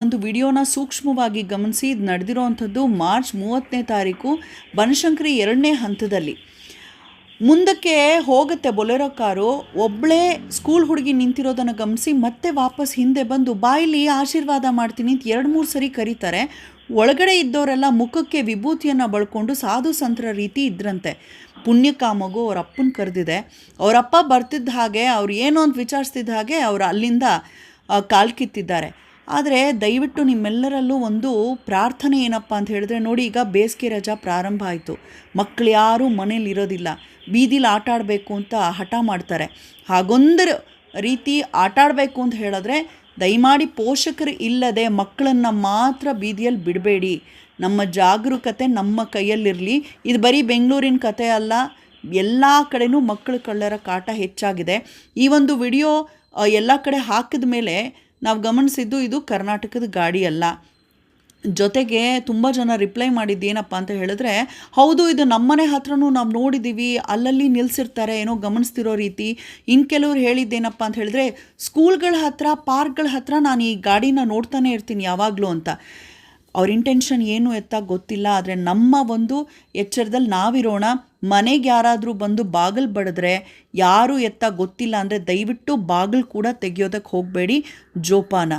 ಒಂದು ವಿಡಿಯೋನ ಸೂಕ್ಷ್ಮವಾಗಿ ಗಮನಿಸಿ. ಇದು ನಡೆದಿರೋವಂಥದ್ದು ಮಾರ್ಚ್ 30ನೇ ತಾರೀಕು ಬನಶಂಕರಿ 2ನೇ ಹಂತದಲ್ಲಿ. ಮುಂದಕ್ಕೆ ಹೋಗುತ್ತೆ ಬೊಲೆರೋ ಕಾರು. ಒಬ್ಬಳೇ ಸ್ಕೂಲ್ ಹುಡುಗಿ ನಿಂತಿರೋದನ್ನು ಗಮನಿಸಿ ಮತ್ತೆ ವಾಪಸ್ ಹಿಂದೆ ಬಂದು ಬಾಯಲ್ಲಿ ಆಶೀರ್ವಾದ ಮಾಡ್ತೀನಿ ಅಂತ 2-3 ಸರಿ ಕರೀತಾರೆ. ಒಳಗಡೆ ಇದ್ದವರೆಲ್ಲ ಮುಖಕ್ಕೆ ವಿಭೂತಿಯನ್ನು ಬಳ್ಕೊಂಡು ಸಾಧು ಸಂತರ ರೀತಿ ಇದ್ರಂತೆ. ಪುಣ್ಯಕಾಮಗು ಅವ್ರ ಅಪ್ಪನ ಕರೆದಿದೆ. ಅವರಪ್ಪ ಬರ್ತಿದ್ದ ಹಾಗೆ ಅವ್ರು ಏನು ಅಂತ ವಿಚಾರಿಸ್ತಿದ್ದ ಹಾಗೆ ಅವರು ಅಲ್ಲಿಂದ ಕಾಲು ಕಿತ್ತಿದ್ದಾರೆ. ಆದರೆ ದಯವಿಟ್ಟು ನಿಮ್ಮೆಲ್ಲರಲ್ಲೂ ಒಂದು ಪ್ರಾರ್ಥನೆ ಏನಪ್ಪ ಅಂತ ಹೇಳಿದ್ರೆ, ನೋಡಿ ಈಗ ಬೇಸಿಗೆ ರಜಾ ಪ್ರಾರಂಭ ಆಯಿತು. ಮಕ್ಕಳು ಯಾರೂ ಮನೇಲಿ ಇರೋದಿಲ್ಲ, ಬೀದಿಲಿ ಆಟ ಆಡಬೇಕು ಅಂತ ಹಠ ಮಾಡ್ತಾರೆ. ಹಾಗೊಂದು ರೀತಿ ಆಟ ಆಡಬೇಕು ಅಂತ ಹೇಳಿದ್ರೆ ದಯಮಾಡಿ ಪೋಷಕರು ಇಲ್ಲದೆ ಮಕ್ಕಳನ್ನು ಮಾತ್ರ ಬೀದಿಯಲ್ಲಿ ಬಿಡಬೇಡಿ. ನಮ್ಮ ಜಾಗರೂಕತೆ ನಮ್ಮ ಕೈಯಲ್ಲಿರಲಿ. ಇದು ಬರೀ ಬೆಂಗಳೂರಿನ ಕತೆ ಅಲ್ಲ, ಎಲ್ಲ ಕಡೆನೂ ಮಕ್ಕಳ ಕಳ್ಳರ ಕಾಟ ಹೆಚ್ಚಾಗಿದೆ. ಈ ಒಂದು ವಿಡಿಯೋ ಎಲ್ಲ ಕಡೆ ಹಾಕಿದ ಮೇಲೆ ನಾವು ಗಮನಿಸಿದ್ದು ಇದು ಕರ್ನಾಟಕದ ಗಾಡಿ ಅಲ್ಲ. ಜೊತೆಗೆ ತುಂಬ ಜನ ರಿಪ್ಲೈ ಮಾಡಿದ್ದು ಏನಪ್ಪ ಅಂತ ಹೇಳಿದ್ರೆ, ಹೌದು ಇದು ನಮ್ಮನೆ ಹತ್ರನೂ ನಾವು ನೋಡಿದ್ದೀವಿ, ಅಲ್ಲಲ್ಲಿ ನಿಲ್ಲಿಸಿರ್ತಾರೆ ಏನೋ ಗಮನಿಸ್ತಿರೋ ರೀತಿ. ಇನ್ನು ಕೆಲವ್ರು ಹೇಳಿದ್ದೇನಪ್ಪ ಅಂತ ಹೇಳಿದ್ರೆ, ಸ್ಕೂಲ್ಗಳ ಹತ್ರ ಪಾರ್ಕ್ಗಳ ಹತ್ರ ನಾನು ಈ ಗಾಡಿನ ನೋಡ್ತಾನೆ ಇರ್ತೀನಿ ಯಾವಾಗಲೂ ಅಂತ. ಅವ್ರ ಇಂಟೆನ್ಷನ್ ಏನು ಎತ್ತ ಗೊತ್ತಿಲ್ಲ. ಆದರೆ ನಮ್ಮ ಒಂದು ಎಚ್ಚರದಲ್ಲಿ ನಾವಿರೋಣ. ಮನೆಗೆ ಯಾರಾದರೂ ಬಂದು ಬಾಗಿಲು ಬಡಿದ್ರೆ ಯಾರು ಎತ್ತ ಗೊತ್ತಿಲ್ಲ ಅಂದರೆ ದಯವಿಟ್ಟು ಬಾಗಿಲು ಕೂಡ ತೆಗೆಯೋದಕ್ಕೆ ಹೋಗಬೇಡಿ. ಜೋಪಾನ.